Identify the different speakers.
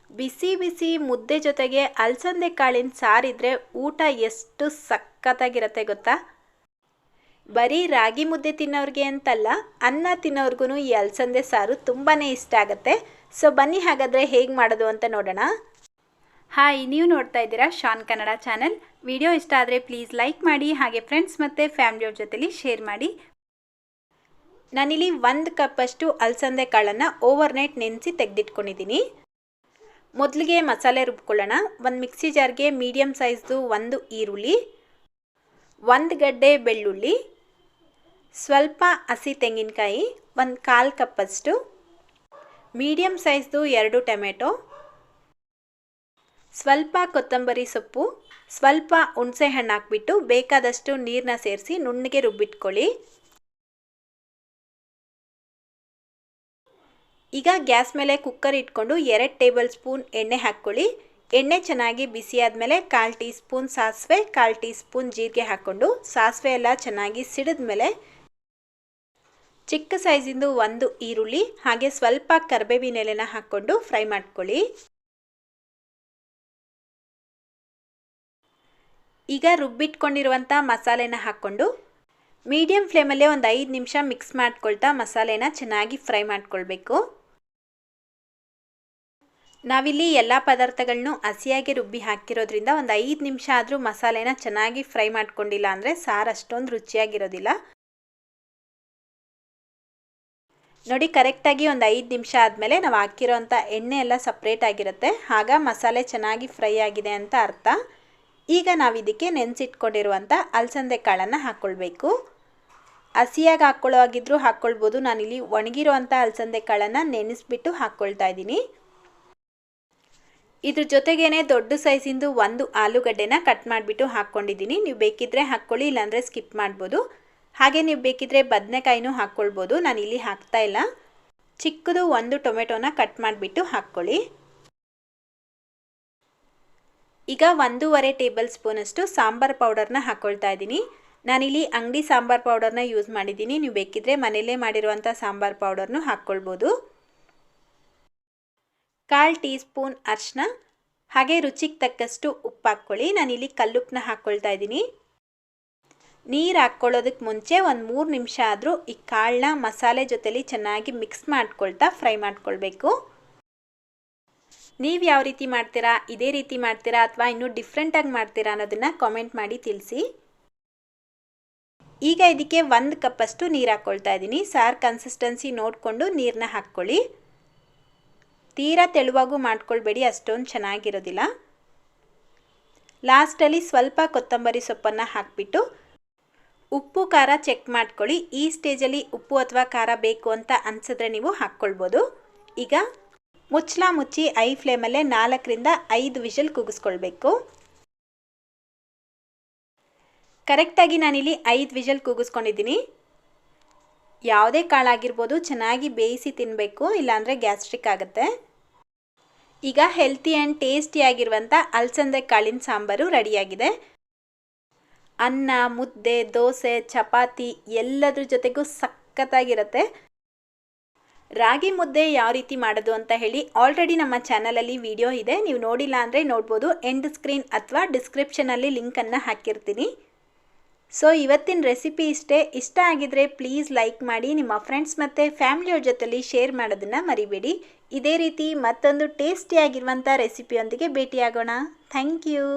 Speaker 1: ಬಿಸಿ ಬಿಸಿ ಮುದ್ದೆ ಜೊತೆಗೆ ಅಲಸಂದೆ ಕಾಳಿನ ಸಾರಿದ್ರೆ ಊಟ ಎಷ್ಟು ಸಖತ್ತಾಗಿರುತ್ತೆ ಗೊತ್ತಾ. ಬರೀ ರಾಗಿ ಮುದ್ದೆ ತಿನ್ನೋರಿಗೆ ಅಂತಲ್ಲ, ಅನ್ನ ತಿನ್ನೋರ್ಗು ಈ ಅಲಸಂದೆ ಸಾರು ತುಂಬಾ ಇಷ್ಟ ಆಗುತ್ತೆ. ಸೊ ಬನ್ನಿ ಹಾಗಾದರೆ ಹೇಗೆ ಮಾಡೋದು ಅಂತ ನೋಡೋಣ. ಹಾಯ್, ನೀವು ನೋಡ್ತಾ ಇದ್ದೀರಾ ಶಾನ್ ಕನ್ನಡ ಚಾನಲ್. ವಿಡಿಯೋ ಇಷ್ಟ ಆದರೆ ಪ್ಲೀಸ್ ಲೈಕ್ ಮಾಡಿ, ಹಾಗೆ ಫ್ರೆಂಡ್ಸ್ ಮತ್ತು ಫ್ಯಾಮಿಲಿಯವ್ರ ಜೊತೆಲಿ ಶೇರ್ ಮಾಡಿ. ನಾನಿಲ್ಲಿ 1 ಕಪ್ಪಷ್ಟು ಅಲಸಂದೆ ಕಾಳನ್ನು ಓವರ್ನೈಟ್ ನೆನೆಸಿ ತೆಗೆದಿಟ್ಕೊಂಡಿದ್ದೀನಿ. ಮೊದಲಿಗೆ ಮಸಾಲೆ ರುಬ್ಕೊಳ್ಳೋಣ. ಒಂದು ಮಿಕ್ಸಿ ಜಾರ್ಗೆ ಮೀಡಿಯಮ್ ಸೈಜ್ದು 1 ಈರುಳ್ಳಿ, 1 ಗಡ್ಡೆ ಬೆಳ್ಳುಳ್ಳಿ, ಸ್ವಲ್ಪ ಹಸಿ ತೆಂಗಿನಕಾಯಿ, 1/4 ಕಪ್ಪಷ್ಟು, ಮೀಡಿಯಮ್ ಸೈಜ್ದು 2 ಟೊಮೆಟೊ, ಸ್ವಲ್ಪ ಕೊತ್ತಂಬರಿ ಸೊಪ್ಪು, ಸ್ವಲ್ಪ ಹುಣಸೆ ಹಣ್ಣು ಹಾಕ್ಬಿಟ್ಟು ಬೇಕಾದಷ್ಟು ನೀರನ್ನ ಸೇರಿಸಿ ನುಣ್ಣಗೆ ರುಬ್ಬಿಟ್ಕೊಳ್ಳಿ. ಈಗ ಗ್ಯಾಸ್ ಮೇಲೆ ಕುಕ್ಕರ್ ಇಟ್ಕೊಂಡು 2 ಟೇಬಲ್ ಸ್ಪೂನ್ ಎಣ್ಣೆ ಹಾಕ್ಕೊಳ್ಳಿ. ಎಣ್ಣೆ ಚೆನ್ನಾಗಿ ಬಿಸಿ ಆದಮೇಲೆ 1/4 ಟೀ ಸ್ಪೂನ್ ಸಾಸಿವೆ, 1/4 ಟೀ ಸ್ಪೂನ್ ಜೀರಿಗೆ ಹಾಕ್ಕೊಂಡು ಸಾಸಿವೆ ಎಲ್ಲ ಚೆನ್ನಾಗಿ ಸಿಡಿದ್ಮೇಲೆ ಚಿಕ್ಕ ಸೈಜಿಂದು 1 ಈರುಳ್ಳಿ ಹಾಗೆ ಸ್ವಲ್ಪ ಕರಿಬೇವಿನ ಎಲೆನ ಹಾಕ್ಕೊಂಡು ಫ್ರೈ ಮಾಡ್ಕೊಳ್ಳಿ. ಈಗ ರುಬ್ಬಿಟ್ಕೊಂಡಿರುವಂಥ ಮಸಾಲೆನ ಹಾಕ್ಕೊಂಡು ಮೀಡಿಯಮ್ ಫ್ಲೇಮಲ್ಲೇ ಒಂದು 5 ನಿಮಿಷ ಮಿಕ್ಸ್ ಮಾಡ್ಕೊಳ್ತಾ ಮಸಾಲೆನ ಚೆನ್ನಾಗಿ ಫ್ರೈ ಮಾಡ್ಕೊಳ್ಬೇಕು. ನಾವಿಲ್ಲಿ ಎಲ್ಲ ಪದಾರ್ಥಗಳನ್ನೂ ಹಸಿಯಾಗಿ ರುಬ್ಬಿ ಹಾಕಿರೋದ್ರಿಂದ ಒಂದು 5 ನಿಮಿಷ ಆದರೂ ಮಸಾಲೆನ ಚೆನ್ನಾಗಿ ಫ್ರೈ ಮಾಡ್ಕೊಂಡಿಲ್ಲ ಅಂದರೆ ಸಾರು ಅಷ್ಟೊಂದು ರುಚಿಯಾಗಿರೋದಿಲ್ಲ. ನೋಡಿ, ಕರೆಕ್ಟಾಗಿ ಒಂದು 5 ನಿಮಿಷ ಆದಮೇಲೆ ನಾವು ಹಾಕಿರೋಂಥ ಎಣ್ಣೆ ಎಲ್ಲ ಸಪ್ರೇಟ್ ಆಗಿರುತ್ತೆ, ಆಗ ಮಸಾಲೆ ಚೆನ್ನಾಗಿ ಫ್ರೈ ಆಗಿದೆ ಅಂತ ಅರ್ಥ. ಈಗ ನಾವು ಇದಕ್ಕೆ ನೆನೆಸಿಟ್ಕೊಂಡಿರುವಂಥ ಅಲಸಂದೆ ಕಾಳನ್ನು ಹಾಕ್ಕೊಳ್ಬೇಕು. ಹಸಿಯಾಗಿ ಹಾಕ್ಕೊಳ್ಳೋ ಆಗಿದ್ರೂ ಹಾಕ್ಕೊಳ್ಬೋದು. ನಾನಿಲ್ಲಿ ಒಣಗಿರುವಂಥ ಅಲಸಂದೆ ಕಾಳನ್ನು ನೆನೆಸ್ಬಿಟ್ಟು ಹಾಕ್ಕೊಳ್ತಾ ಇದ್ದೀನಿ. ಇದ್ರ ಜೊತೆಗೇನೆ ದೊಡ್ಡ ಸೈಜಿಂದು 1 ಆಲೂಗಡ್ಡೆನ ಕಟ್ ಮಾಡಿಬಿಟ್ಟು ಹಾಕ್ಕೊಂಡಿದ್ದೀನಿ. ನೀವು ಬೇಕಿದ್ದರೆ ಹಾಕ್ಕೊಳ್ಳಿ, ಇಲ್ಲಾಂದರೆ ಸ್ಕಿಪ್ ಮಾಡ್ಬೋದು. ಹಾಗೆ ನೀವು ಬೇಕಿದ್ದರೆ ಬದನೆಕಾಯಿನೂ ಹಾಕ್ಕೊಳ್ಬೋದು. ನಾನಿಲ್ಲಿ ಹಾಕ್ತಾ ಇಲ್ಲ. ಚಿಕ್ಕದು 1 ಟೊಮೆಟೊನ ಕಟ್ ಮಾಡಿಬಿಟ್ಟು ಹಾಕ್ಕೊಳ್ಳಿ. ಈಗ 1.5 ಟೇಬಲ್ ಸ್ಪೂನಷ್ಟು ಸಾಂಬಾರು ಪೌಡರ್ನ ಹಾಕ್ಕೊಳ್ತಾ ಇದ್ದೀನಿ. ನಾನಿಲ್ಲಿ ಅಂಗಡಿ ಸಾಂಬಾರು ಪೌಡರ್ನ ಯೂಸ್ ಮಾಡಿದ್ದೀನಿ. ನೀವು ಬೇಕಿದ್ದರೆ ಮನೆಯಲ್ಲೇ ಮಾಡಿರುವಂಥ ಸಾಂಬಾರು ಪೌಡರ್ನು ಹಾಕ್ಕೊಳ್ಬೋದು. 1/4 ಟೀ ಸ್ಪೂನ್ ಅರಿಶಿನ ಹಾಗೆ ರುಚಿಗೆ ತಕ್ಕಷ್ಟು ಉಪ್ಪು ಹಾಕ್ಕೊಳ್ಳಿ. ನಾನಿಲ್ಲಿ ಕಲ್ಲುಪ್ಪನ್ನ ಹಾಕ್ಕೊಳ್ತಾ ಇದ್ದೀನಿ. ನೀರು ಹಾಕ್ಕೊಳ್ಳೋದಕ್ಕೆ ಮುಂಚೆ ಒಂದು 3 ನಿಮಿಷ ಆದರೂ ಈ ಕಾಳನ್ನ ಮಸಾಲೆ ಜೊತೆಲಿ ಚೆನ್ನಾಗಿ ಮಿಕ್ಸ್ ಮಾಡ್ಕೊಳ್ತಾ ಫ್ರೈ ಮಾಡ್ಕೊಳ್ಬೇಕು. ನೀವು ಯಾವ ರೀತಿ ಮಾಡ್ತೀರಾ, ಇದೇ ರೀತಿ ಮಾಡ್ತೀರಾ ಅಥವಾ ಇನ್ನೂ ಡಿಫ್ರೆಂಟಾಗಿ ಮಾಡ್ತೀರಾ ಅನ್ನೋದನ್ನು ಕಾಮೆಂಟ್ ಮಾಡಿ ತಿಳಿಸಿ. ಈಗ ಇದಕ್ಕೆ 1 ಕಪ್ಪಷ್ಟು ನೀರು ಹಾಕ್ಕೊಳ್ತಾ ಇದ್ದೀನಿ. ಸಾರು ಕನ್ಸಿಸ್ಟೆನ್ಸಿ ನೋಡಿಕೊಂಡು ನೀರನ್ನ ಹಾಕ್ಕೊಳ್ಳಿ. ತೀರಾ ತೆಳುವಾಗೂ ಮಾಡ್ಕೊಳ್ಬೇಡಿ, ಅಷ್ಟೊಂದು ಚೆನ್ನಾಗಿರೋದಿಲ್ಲ. ಲಾಸ್ಟಲ್ಲಿ ಸ್ವಲ್ಪ ಕೊತ್ತಂಬರಿ ಸೊಪ್ಪನ್ನು ಹಾಕಿಬಿಟ್ಟು ಉಪ್ಪು ಖಾರ ಚೆಕ್ ಮಾಡ್ಕೊಳ್ಳಿ. ಈ ಸ್ಟೇಜಲ್ಲಿ ಉಪ್ಪು ಅಥವಾ ಖಾರ ಬೇಕು ಅಂತ ಅನಿಸಿದ್ರೆ ನೀವು ಹಾಕ್ಕೊಳ್ಬೋದು. ಈಗ ಮುಚ್ಚಳ ಮುಚ್ಚಿ ಐ ಫ್ಲೇಮಲ್ಲೇ 4ರಿಂದ 5 ವಿಷಲ್ ಕೂಗಿಸ್ಕೊಳ್ಬೇಕು. ಕರೆಕ್ಟಾಗಿ ನಾನಿಲ್ಲಿ 5 ವಿಷಲ್ ಕೂಗಿಸ್ಕೊಂಡಿದ್ದೀನಿ. ಯಾವುದೇ ಕಾಳಾಗಿರ್ಬೋದು ಚೆನ್ನಾಗಿ ಬೇಯಿಸಿ ತಿನ್ನಬೇಕು, ಇಲ್ಲಾಂದರೆ ಗ್ಯಾಸ್ಟ್ರಿಕ್ ಆಗುತ್ತೆ. ಈಗ ಹೆಲ್ತಿ ಆ್ಯಂಡ್ ಟೇಸ್ಟಿಯಾಗಿರುವಂಥ ಅಲಸಂದೆ ಕಾಳಿನ ಸಾಂಬಾರು ರೆಡಿಯಾಗಿದೆ. ಅನ್ನ, ಮುದ್ದೆ, ದೋಸೆ, ಚಪಾತಿ ಎಲ್ಲದ್ರ ಜೊತೆಗೂ ಸಖತ್ತಾಗಿರುತ್ತೆ. ರಾಗಿ ಮುದ್ದೆ ಯಾವ ರೀತಿ ಮಾಡೋದು ಅಂತ ಹೇಳಿ ಆಲ್ರೆಡಿ ನಮ್ಮ ಚಾನಲಲ್ಲಿ ವಿಡಿಯೋ ಇದೆ, ನೀವು ನೋಡಿಲ್ಲ ಅಂದರೆ ನೋಡ್ಬೋದು. ಎಂಡ್ ಸ್ಕ್ರೀನ್ ಅಥವಾ ಡಿಸ್ಕ್ರಿಪ್ಷನಲ್ಲಿ ಲಿಂಕನ್ನು ಹಾಕಿರ್ತೀನಿ. ಸೊ ಇವತ್ತಿನ ರೆಸಿಪಿ ಇಷ್ಟೇ. ಇಷ್ಟ ಆಗಿದ್ರೆ ಪ್ಲೀಸ್ ಲೈಕ್ ಮಾಡಿ, ನಿಮ್ಮ ಫ್ರೆಂಡ್ಸ್ ಮತ್ತು ಫ್ಯಾಮಿಲಿಯವ್ರ ಜೊತೆಲಿ ಶೇರ್ ಮಾಡೋದನ್ನು ಮರಿಬೇಡಿ. ಇದೇ ರೀತಿ ಮತ್ತೊಂದು ಟೇಸ್ಟಿಯಾಗಿರುವಂಥ ರೆಸಿಪಿಯೊಂದಿಗೆ ಭೇಟಿಯಾಗೋಣ. Thank you.